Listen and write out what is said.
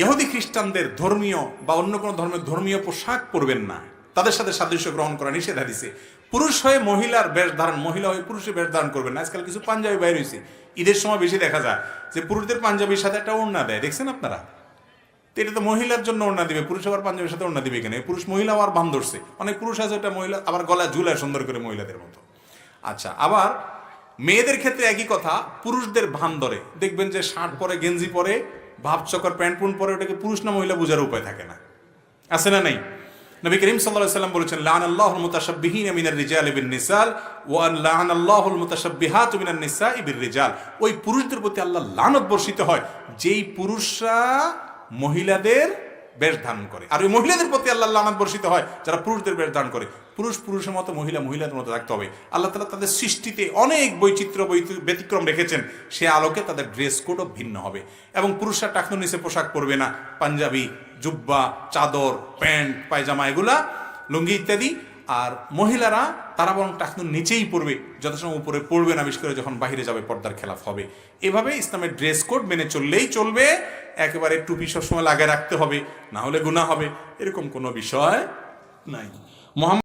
ইহুদি খ্রিস্টানদের ধর্মীয় বা অন্য কোনো ধর্মের ধর্মীয় পোশাক পরবেন না, তাদের সাথে সাদৃশ্য গ্রহণ করা নিষেধ হাদিসে। পুরুষ হয়ে মহিলার বেশ ধারণ, মহিলা হয়ে পুরুষের বেশ ধারণ করবেন না। আজকাল কিছু পাঞ্জাবি বাইর হয়েছে, ঈদের সময় বেশি দেখা যায় যে পুরুষদের পাঞ্জাবির সাথে একটা ওড়না দেয়, দেখছেন আপনারা? তো এটা তো মহিলার জন্য ওড়না দিবে, পুরুষ আবার পাঞ্জাবির সাথে ওড়না দিবে কেন? পুরুষ মহিলা আবার বান ধরছে, অনেক পুরুষ আছে ওটা মহিলা আবার গলায় ঝুলায় সুন্দর করে মহিলাদের মতো। আচ্ছা, আবার মেয়েদের ক্ষেত্রে একই কথা, পুরুষদের ভান ধরে দেখবেন যে শার্ট পরে, গেঞ্জি পরে, ভাব চকর প্যান্ট পুন পরে, ওটাকে পুরুষ না মহিলা বোঝার উপায় থাকে না, আছে না নাই? নবী করিম সাল্লাল্লাহু আলাইহি ওয়াসাল্লাম বলেছেন, লানাল্লাহুল মুতাশাব্বিহিনা মিনার রিজালি বিন নিসাল ওয়া লানাল্লাহুল মুতাশাব্বিহাতু মিনান নিসাই বির রিজাল। ওই পুরুষদের প্রতি আল্লাহ লানত বর্ষিত হয় যেই পুরুষরা মহিলাদের বেশ ধারণ করে, আর ওই মহিলাদের প্রতি আল্লাহ লানত বর্ষিত হয় যারা পুরুষদের বেশ ধারণ করে। পুরুষ পুরুষের মতো, মহিলা মহিলাদের মতো থাকতে হবে। আল্লাহ তাআলা তাদের সৃষ্টিতে অনেক বৈচিত্র্য ব্যতিক্রম রেখেছেন, সে আলোকে তাদের ড্রেস কোডও ভিন্ন হবে। এবং পুরুষরা টাকনুর নিচে পোশাক পরবে না, পাঞ্জাবি, জুব্বা, চাদর, প্যান্ট, পায়জামা, এগুলা, লুঙ্গি ইত্যাদি। আর মহিলারা তারা বরং টাকনুর নিচেই পড়বে, যথাসময় উপরে পড়বে না, বিশেষ করে যখন বাইরে যাবে পর্দার খেলাফ হবে। এভাবে ইসলামের ড্রেস কোড মেনে চললেই চলবে, একেবারে টুপি সবসময় লাগিয়ে রাখতে হবে, না হলে গুনাহ হবে, এরকম কোনো বিষয় নাই।